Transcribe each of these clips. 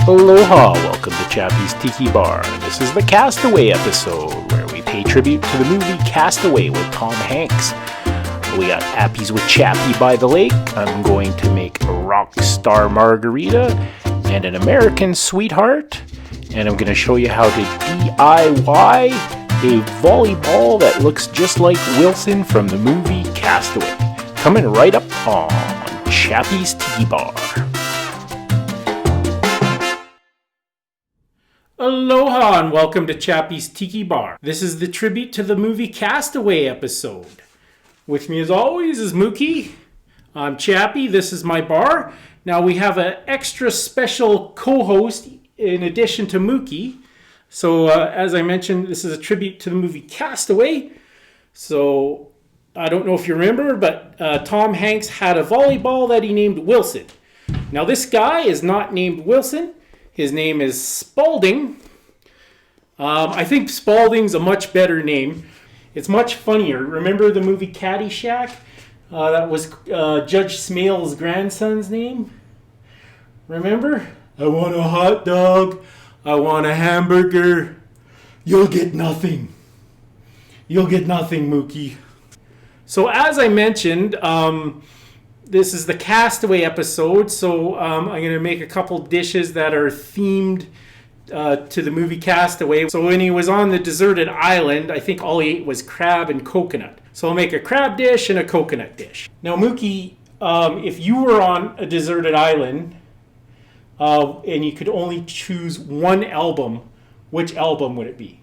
Aloha, welcome to Chappy's Tiki Bar. This is the Castaway episode where we pay tribute to the movie Castaway with Tom Hanks. We got Appies with Chappy by the lake. I'm going to make a Rockstar Margarita and an American Sweetheart. And I'm going to show you how to DIY a volleyball that looks just like Wilson from the movie Castaway. Coming right up on Chappy's Tiki Bar. Aloha and welcome to Chappy's Tiki Bar. This is the tribute to the movie Castaway episode. With me as always is Mookie. I'm Chappy. This is my bar. Now we have an extra special co-host in addition to Mookie. So as I mentioned, this is a tribute to the movie Castaway. So I don't know if you remember, but Tom Hanks had a volleyball that he named Wilson. Now this guy is not named Wilson. His name is Spalding. I think Spalding's a much better name. It's much funnier. Remember the movie Caddyshack? That was Judge Smale's grandson's name. Remember? I want a hot dog. I want a hamburger. You'll get nothing. You'll get nothing, Mookie. So as I mentioned, this is the Castaway episode, so I'm going to make a couple dishes that are themed to the movie Castaway. So when he was on the deserted island, I think all he ate was crab and coconut. So I'll make a crab dish and a coconut dish. Now Mookie, if you were on a deserted island and you could only choose one album, which album would it be?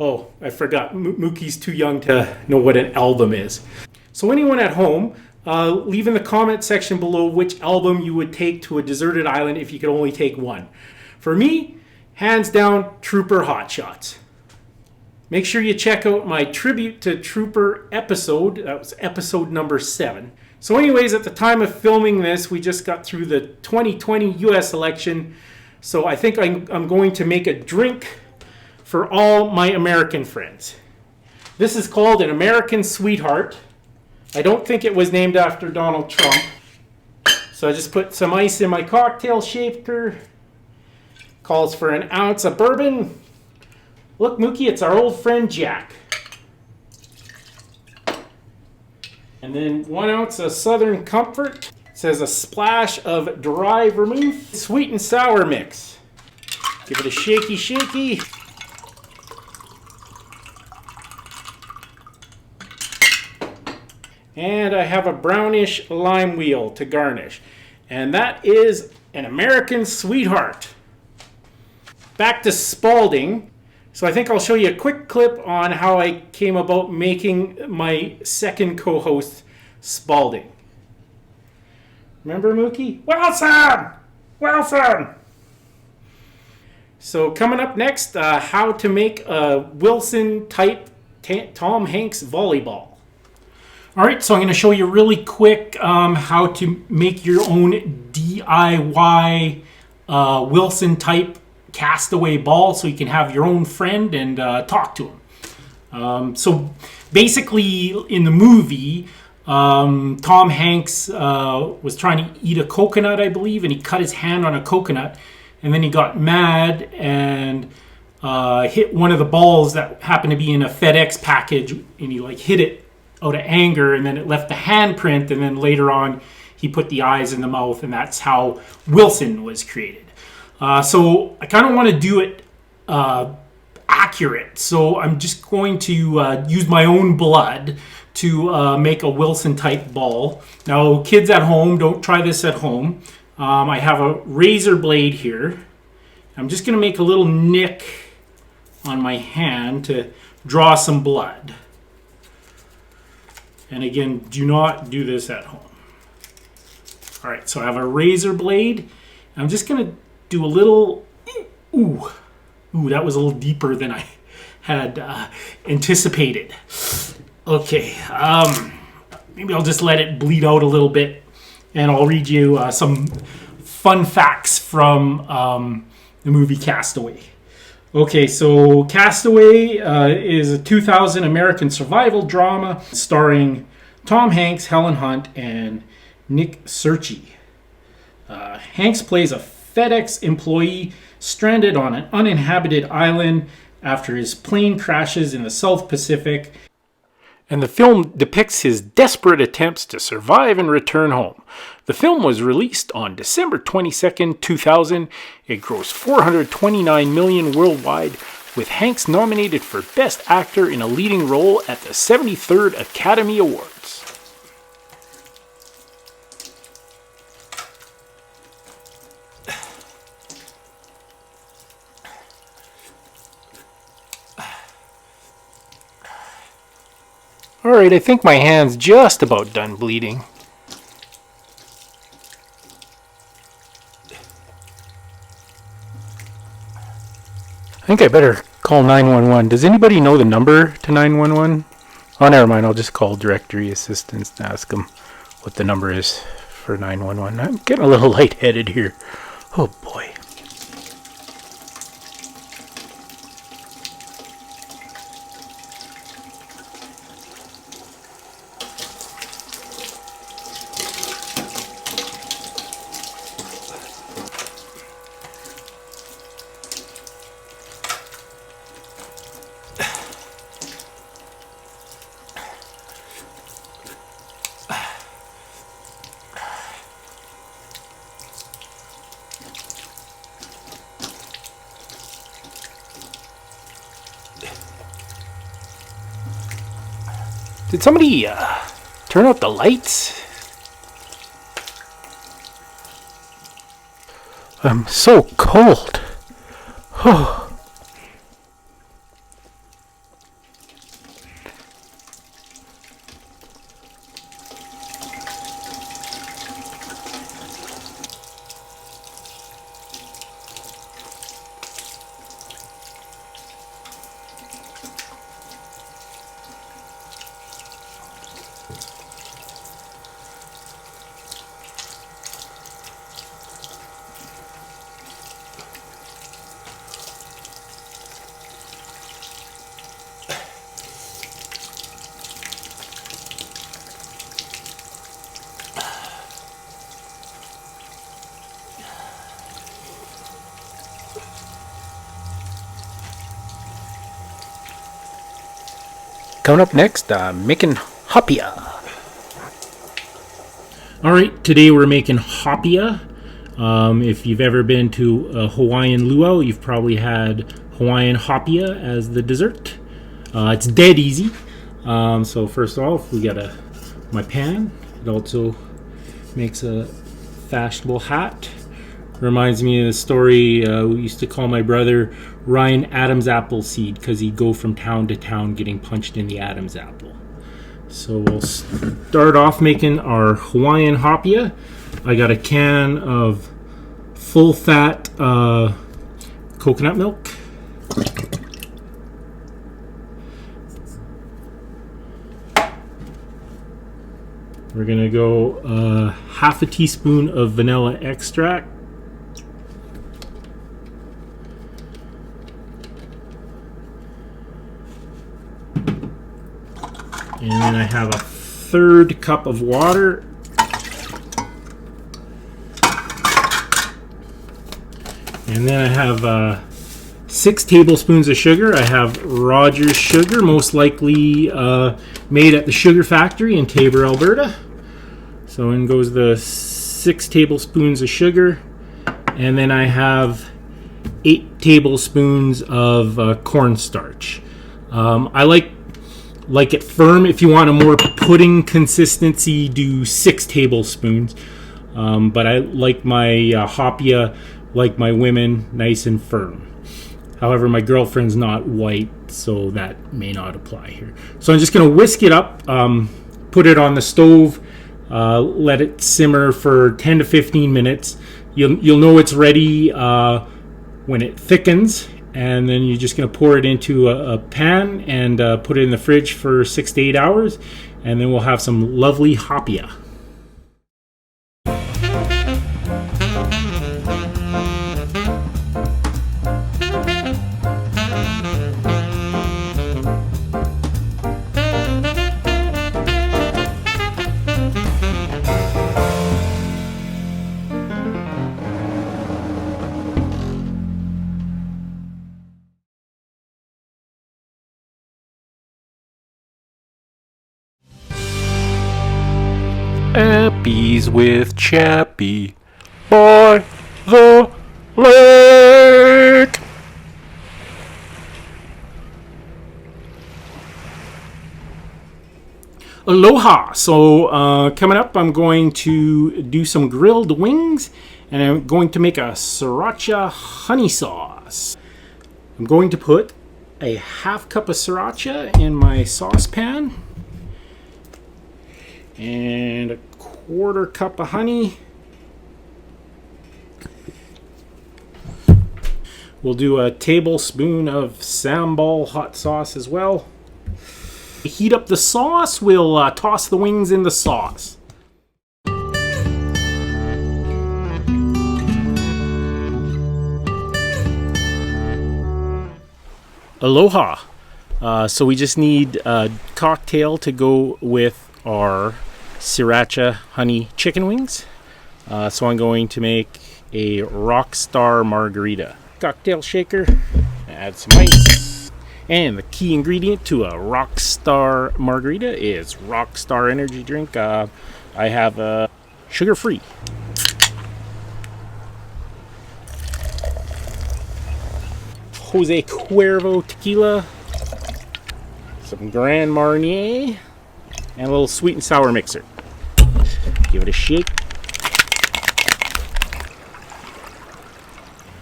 Oh, I forgot. Mookie's too young to know what an album is. So anyone at home, leave in the comment section below which album you would take to a deserted island if you could only take one. For me, hands down, Trooper Hot Shots. Make sure you check out my tribute to Trooper episode. That was episode number 7. So anyways, at the time of filming this, we just got through the 2020 US election. So I think I'm going to make a drink for all my American friends. This is called an American Sweetheart. I don't think it was named after Donald Trump. So I just put some ice in my cocktail shaker. Calls for an ounce of bourbon. Look, Mookie, it's our old friend Jack. And then 1 ounce of Southern Comfort. It says a splash of dry vermouth. Sweet and sour mix. Give it a shaky, shaky. And I have a brownish lime wheel to garnish. And that is an American Sweetheart. Back to Spalding. So I think I'll show you a quick clip on how I came about making my second co-host, Spalding. Remember, Mookie? Wilson! Wilson! So coming up next, how to make a Wilson-type Tom Hanks volleyball. Alright, so I'm going to show you really quick how to make your own DIY Wilson-type Castaway ball so you can have your own friend and talk to him. So basically in the movie, Tom Hanks was trying to eat a coconut, I believe, and he cut his hand on a coconut, and then he got mad and hit one of the balls that happened to be in a FedEx package, and he hit it out of anger, and then it left the handprint, and then later on he put the eyes in the mouth, and that's how Wilson was created. So I kind of want to do it accurate, so I'm just going to use my own blood to make a Wilson type ball. Now kids at home, don't try this at home. I have a razor blade here. I'm just going to make a little nick on my hand to draw some blood. And again, do not do this at home. All right, so I have a razor blade. I'm just going to do a little, ooh, that was a little deeper than I had anticipated. Okay, maybe I'll just let it bleed out a little bit, and I'll read you some fun facts from the movie Castaway. Okay, so Castaway is a 2000 American survival drama starring Tom Hanks, Helen Hunt, and Nick Searchy. Hanks plays a FedEx employee stranded on an uninhabited island after his plane crashes in the South Pacific. And the film depicts his desperate attempts to survive and return home. The film was released on December 22nd, 2000. It grossed $429 million worldwide, with Hanks nominated for Best Actor in a Leading Role at the 73rd Academy Awards. Alright, I think my hand's just about done bleeding. I think I better call 911. Does anybody know the number to 911? Oh, never mind. I'll just call directory assistance to ask them what the number is for 911. I'm getting a little lightheaded here. Oh boy. Did somebody turn out the lights? I'm so cold. Oh. Coming up next, making hapia. Alright, today we're making hapia. If you've ever been to a Hawaiian luau, you've probably had Hawaiian hapia as the dessert. It's dead easy. So first off, we got my pan. It also makes a fashionable hat. Reminds me of the story we used to call my brother Ryan Adam's apple seed, because he'd go from town to town getting punched in the Adam's apple. So we'll start off making our Hawaiian hapia. I got a can of full fat coconut milk. We're gonna go half a teaspoon of vanilla extract. And then I have a third cup of water. And then I have 6 tablespoons of sugar. I have Rogers sugar, most likely made at the sugar factory in Tabor, Alberta. So in goes the 6 tablespoons of sugar. And then I have 8 tablespoons of cornstarch. I like it firm. If you want a more pudding consistency, do 6 tablespoons. But I like my hapia, like my women, nice and firm. However, my girlfriend's not white, so that may not apply here. So I'm just going to whisk it up, put it on the stove, let it simmer for 10 to 15 minutes. You'll know it's ready when it thickens. And then you're just going to pour it into a pan and put it in the fridge for 6 to 8 hours. And then we'll have some lovely hapia. Appies with Chappy by the lake. Aloha! So coming up, I'm going to do some grilled wings, and I'm going to make a Sriracha honey sauce. I'm going to put a half cup of Sriracha in my saucepan, and a quarter cup of honey. We'll do a tablespoon of sambal hot sauce as well. Heat up the sauce, we'll toss the wings in the sauce. Aloha. So we just need a cocktail to go with our Sriracha honey chicken wings. So I'm going to make a Rockstar Margarita. Cocktail shaker, add some ice. And the key ingredient to a Rockstar Margarita is Rockstar Energy drink. I have a sugar-free. Jose Cuervo tequila, some Grand Marnier, and a little sweet and sour mixer. Give it a shake.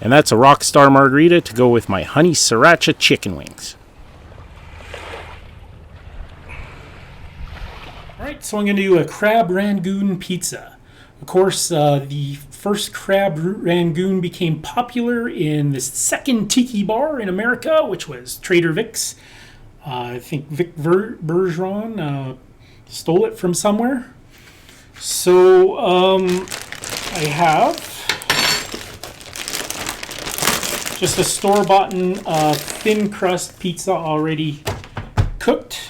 And that's a Rockstar Margarita to go with my honey Sriracha chicken wings. Alright, so I'm going to do a Crab Rangoon Pizza. Of course, the first Crab Rangoon became popular in the second Tiki Bar in America, which was Trader Vic's. I think Vic Bergeron stole it from somewhere. So I have just a store-bought thin crust pizza already cooked.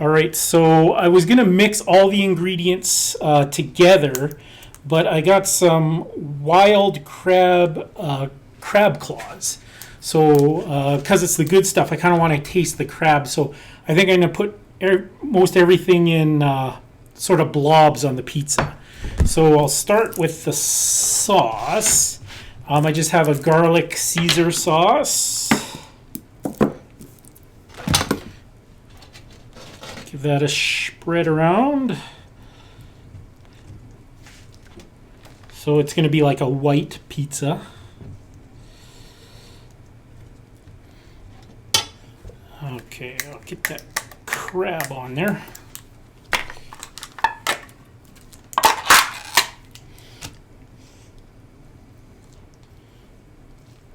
Alright, so I was going to mix all the ingredients together, but I got some wild crab claws. So, because it's the good stuff, I kind of want to taste the crab. So I think I'm going to put most everything in sort of blobs on the pizza. So I'll start with the sauce. I just have a garlic Caesar sauce. Give that a spread around. So it's going to be like a white pizza. Okay, I'll get that crab on there.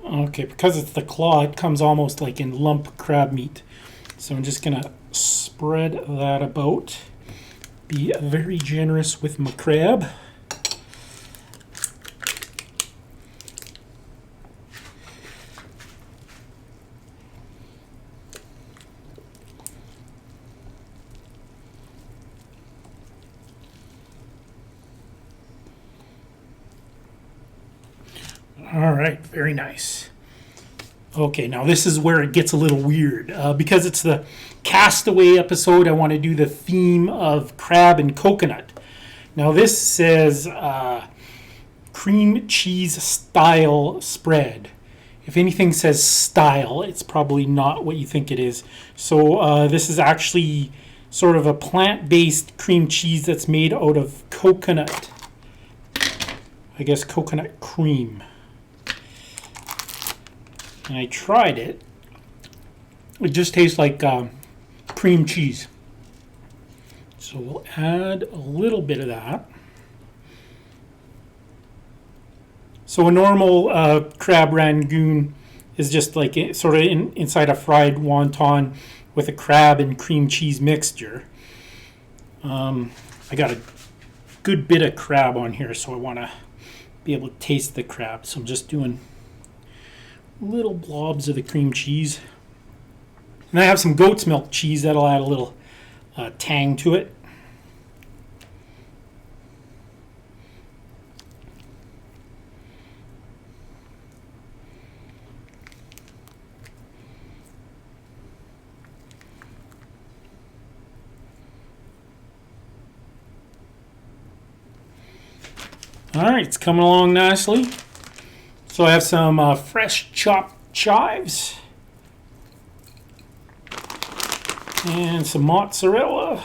Okay, because it's the claw, it comes almost like in lump crab meat. So I'm just going to spread that about. Be very generous with my crab. All right, very nice. Okay, now this is where it gets a little weird. Because it's the Castaway episode, I want to do the theme of crab and coconut. Now this says cream cheese style spread. If anything says style, it's probably not what you think it is. So this is actually sort of a plant-based cream cheese that's made out of coconut. I guess coconut cream. And I tried it. It just tastes like cream cheese. So we'll add a little bit of that. So a normal crab rangoon is just like sort of inside a fried wonton with a crab and cream cheese mixture. I got a good bit of crab on here, so I want to be able to taste the crab. So I'm just doing little blobs of the cream cheese. And I have some goat's milk cheese that'll add a little tang to it. Alright, it's coming along nicely. So I have some fresh chopped chives. And some mozzarella.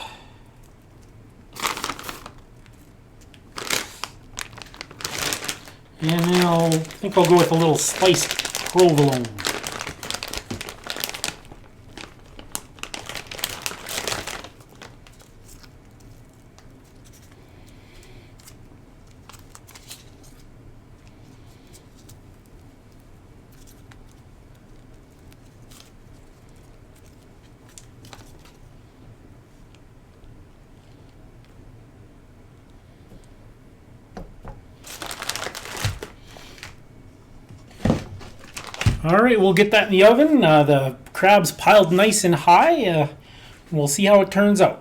And then I think I'll go with a little sliced provolone. Alright, we'll get that in the oven. The crab's piled nice and high. We'll see how it turns out.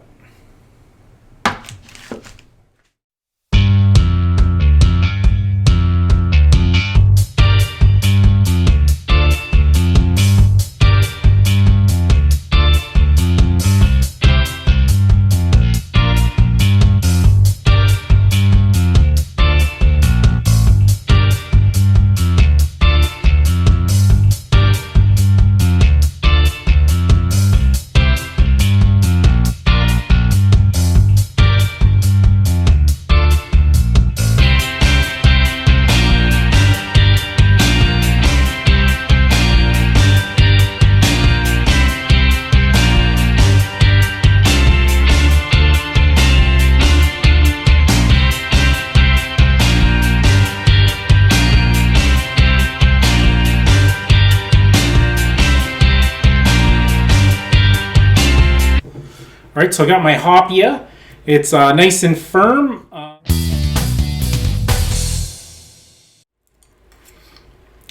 Alright, so I got my hopia. It's nice and firm.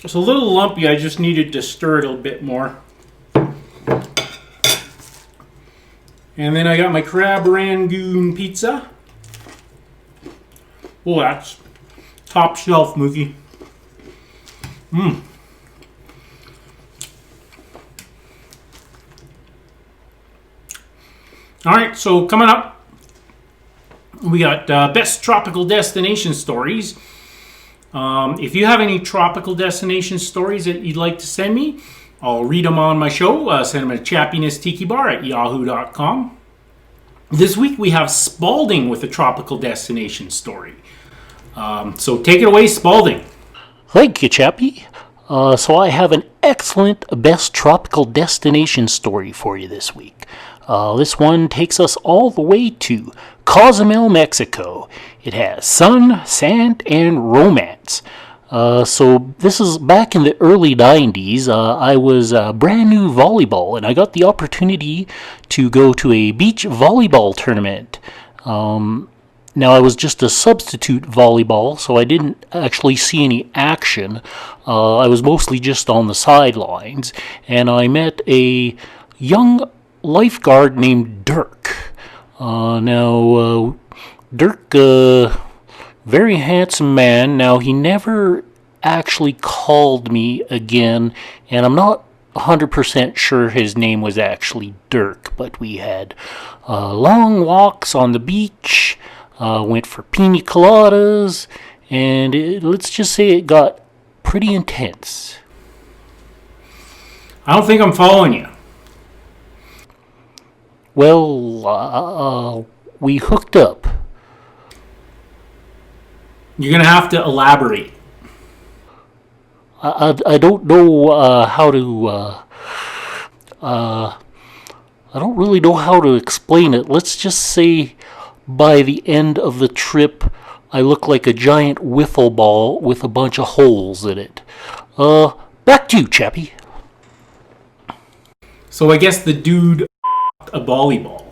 It's a little lumpy. I just needed to stir it a bit more. And then I got my Crab Rangoon Pizza. Oh, that's top shelf, Mookie. Mmm. Alright, so coming up, we got best tropical destination stories. If you have any tropical destination stories that you'd like to send me, I'll read them on my show. Send them to chappinestikibar@yahoo.com. This week we have Spalding with a tropical destination story. So take it away, Spalding. Thank you, Chappy. So I have an excellent best tropical destination story for you this week. This one takes us all the way to Cozumel, Mexico. It has sun, sand, and romance. So this is back in the early 90s. I was brand new volleyball, and I got the opportunity to go to a beach volleyball tournament. Now, I was just a substitute volleyball, so I didn't actually see any action. I was mostly just on the sidelines, and I met a young lifeguard named Dirk. Dirk, very handsome man. Now, he never actually called me again, and I'm not 100% sure his name was actually Dirk, but we had long walks on the beach, went for pina coladas, and let's just say it got pretty intense. I don't think I'm following you. Well, we hooked up. You're going to have to elaborate. I don't know how to... I don't really know how to explain it. Let's just say by the end of the trip, I look like a giant wiffle ball with a bunch of holes in it. Back to you, Chappy. So I guess the dude a volleyball.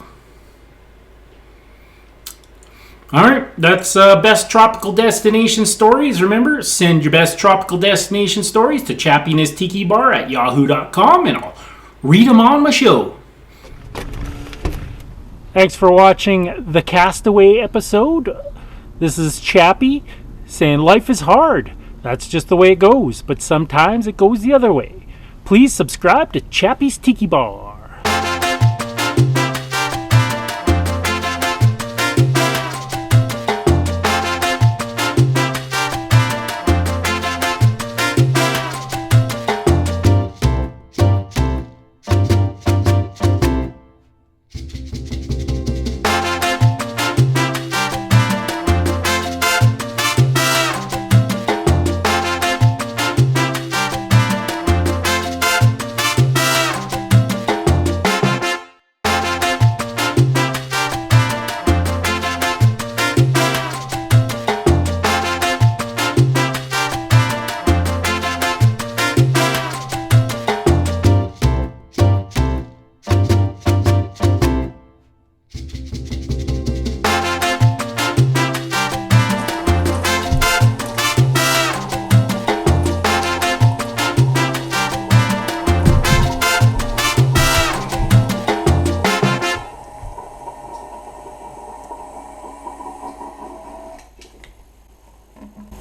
Alright, that's best tropical destination stories. Remember, send your best tropical destination stories to chappinestikibar@yahoo.com and I'll read them on my show. Thanks for watching the Castaway episode. This is Chappy saying life is hard. That's just the way it goes, but sometimes it goes the other way. Please subscribe to Chappy's Tiki Bar.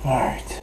Alright.